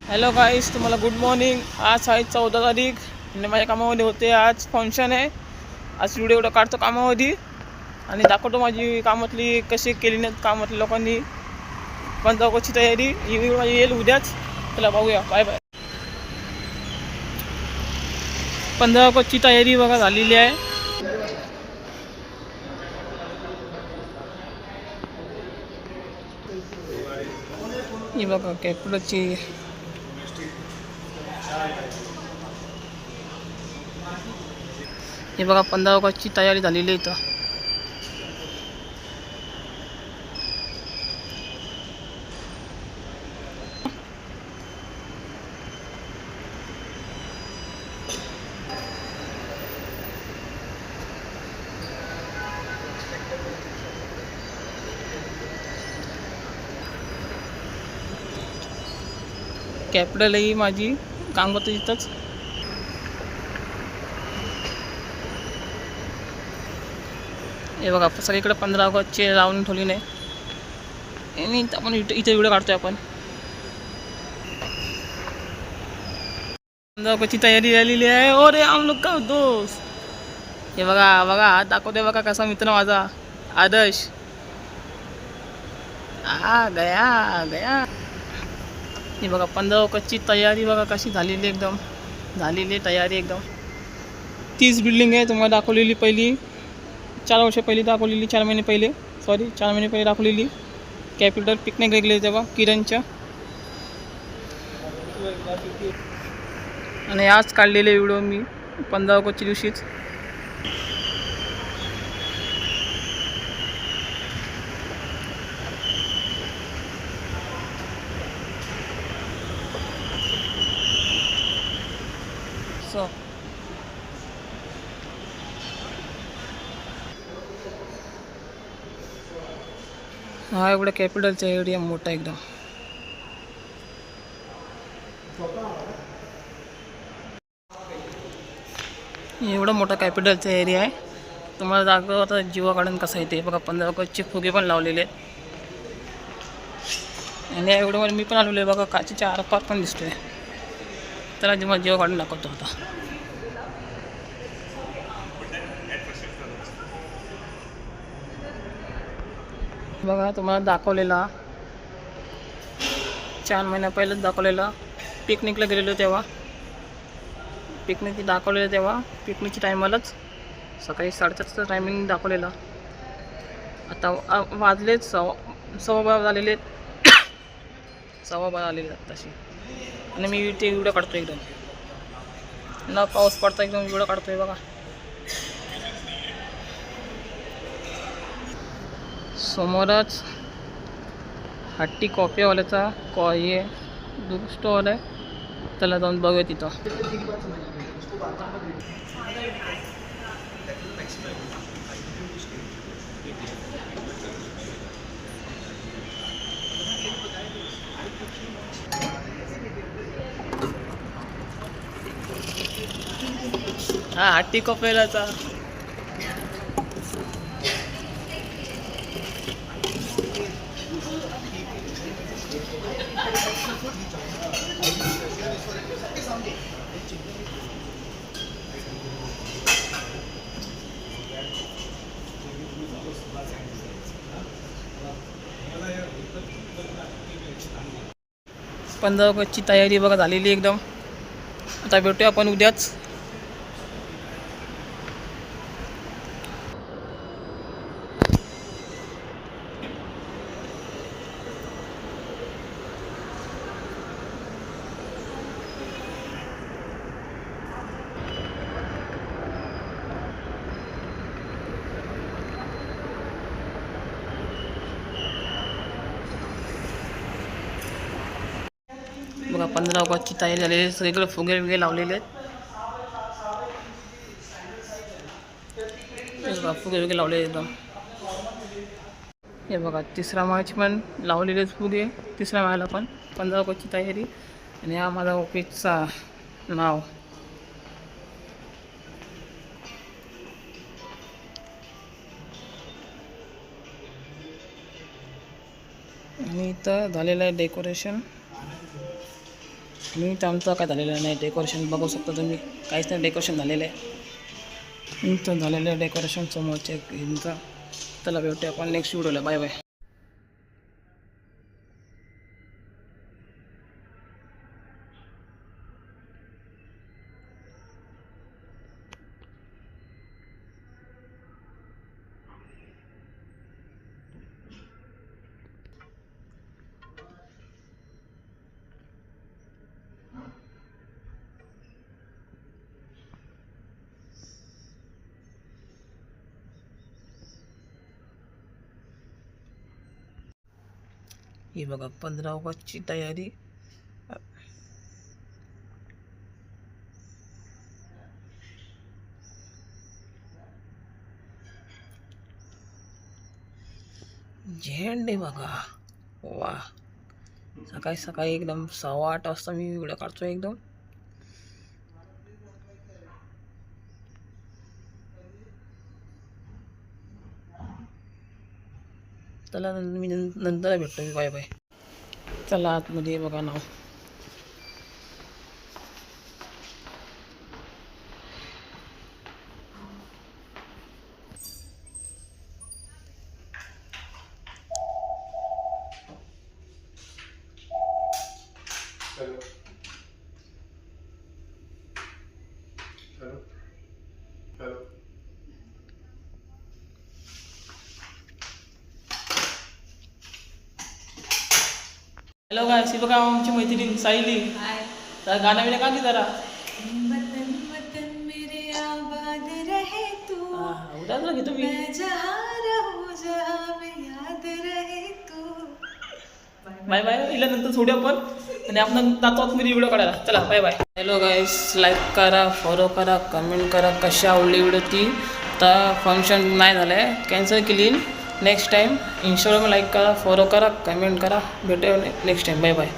Hello गाईस, तुम्हाला good morning. आज आहे 14 तारीख आणि माझ्या कामामध्ये होते. आज फंक्शन आहे. आज व्हिडिओ काढतो कामामध्ये आणि दाखवतो माझी कामातली कशी केली नाहीत कामातल्या लोकांनी. 15 ऑगस्टची तयारी ही व्हिडिओ माझी येईल उद्याच. चला पाहूया. Bye bye. 15 ऑगस्टची तयारी बघा झालेली आहे. ही बघा कॅप्टनची हे बघा 15 ऑगस्टची तयारी झालेली आहे इथं. कॅपिटल ही माझी काम करतो तिथंच. हे बघा सगळीकडे 15 ऑगस्टचे लावून ठेवली नाही. आणि आपण इथे व्हिडिओ काढतोय आपण. 15 ऑगस्टची तयारी झालेली आहे. अरे हम लोग का दोस्त. हे बघा बघा हात दाखवते बघा कसा मित्र माझा आदर्श. गया गया. हे बघा 15 ऑगस्टची तयारी बघा कशी झालेली एकदम. झालेली तयारी एकदम. 30 बिल्डिंग आहे तुम्हाला दाखवलेली पहिली 4 वर्ष पहिली दाखवलेली. 4 महिने पहिले 4 महिने पहिले दाखवलेली. कॅपिटल पिकनिक गेले तेव्हा किरणच्या. आणि आज काढलेले व्हिडिओ मी 15 ऑगस्टच्या दिवशीच. सो हा एवढा कॅपिटलचा एरिया मोठा एकदम. एवढा मोठा कॅपिटलचा एरिया आहे. तुम्हाला दाखव आता जीवा गार्डन कसं आहे ते बघा. 15 ऑगस्टचे फुगे पण लावलेले आहेत. आणि या व्हिडिओमध्ये मी पण आलेलो आहे बघा. काचेच्या आरपार पण दिसतोय. त्याला जेव्हा जीवा गार्डन दाखवतो होता बघा. तुम्हाला दाखवलेला 4 महिन्या पहिलेच दाखवलेला. पिकनिकला गेलेलो तेव्हा दाखवलेलं तेव्हा पिकनिकच्या टायमालाच सकाळी 7:30चं टायमिंग दाखवलेला. आता वाजलेच 12:15 झालेले आहेत. 12:15 आलेले आहेत तशी. आणि मी ते व्हिडिओ काढतो एकदम न पाऊस पडता एकदम व्हिडिओ काढतोय बघा. समोरच हट्टी कॉफीवाल्याचा हे स्टॉल आहे. त्याला जाऊन बघूया तिथं. हा हट्टी कॉफीवाल्याचा. पंधरा ऑगस्टची तयारी बघा झालेली एकदम. आता भेटूया आपण उद्याच. बघा 15 ऑगस्टची तयारी झालेली आहे. सगळीकडे फुगे वगैरे लावलेले आहेत. फुगे वगैरे लावलेले एकदम. हे बघा 3रा मार्च पण लावलेले फुगे. 3ऱ्या माळ्याला पण 15 ऑगस्टची तयारी. आणि हा माझा ऑफिसचा नाव. आणि इथं झालेलं आहे डेकोरेशन. मी तर आमचं काय झालेलं नाही. डेकोरेशन बघू शकता तुम्ही, काहीच नाही डेकोरेशन झालेलं आहे. इथं झालेलं आहे डेकोरेशन समोरच्या हिंचं. त्याला भेटूया आपण नेक्स्ट व्हिडिओला. Bye bye. ही बघा 15 ऑगस्टची तयारी. झेंडे बघा, वा. सकाळी सकाळी एकदम 8:15 वाजता मी व्हिडिओ काढतोय एकदम. चला मी नंतर भेटतो मी. Bye bye. चला आतमध्ये बघा नाव. हॅलो गायस, बघा आमची मैत्रीण सायली. तर गाणं बिणं का की जरा वतन वतन मेरे आबाद रहे तू, उद्याच ना घेतो मी. मैं जहाँ रहूं जहाँ में याद रहे तू. Bye bye. इला नंतर सोडू आपण आणि आपण जातो आतमध्ये व्हिडिओ काढायला. चला bye bye. Hello guys, like करा, फॉलो करा, कमेंट करा. कशी आवडली व्हिडिओ ती. तर फंक्शन नाही झालं आहे, कॅन्सल केली. नेक्स्ट टाईम इंस्टाग्राम लाईक करा, फॉलो करा, कमेंट करा. भेटूया नेक्स्ट टाईम. Bye bye.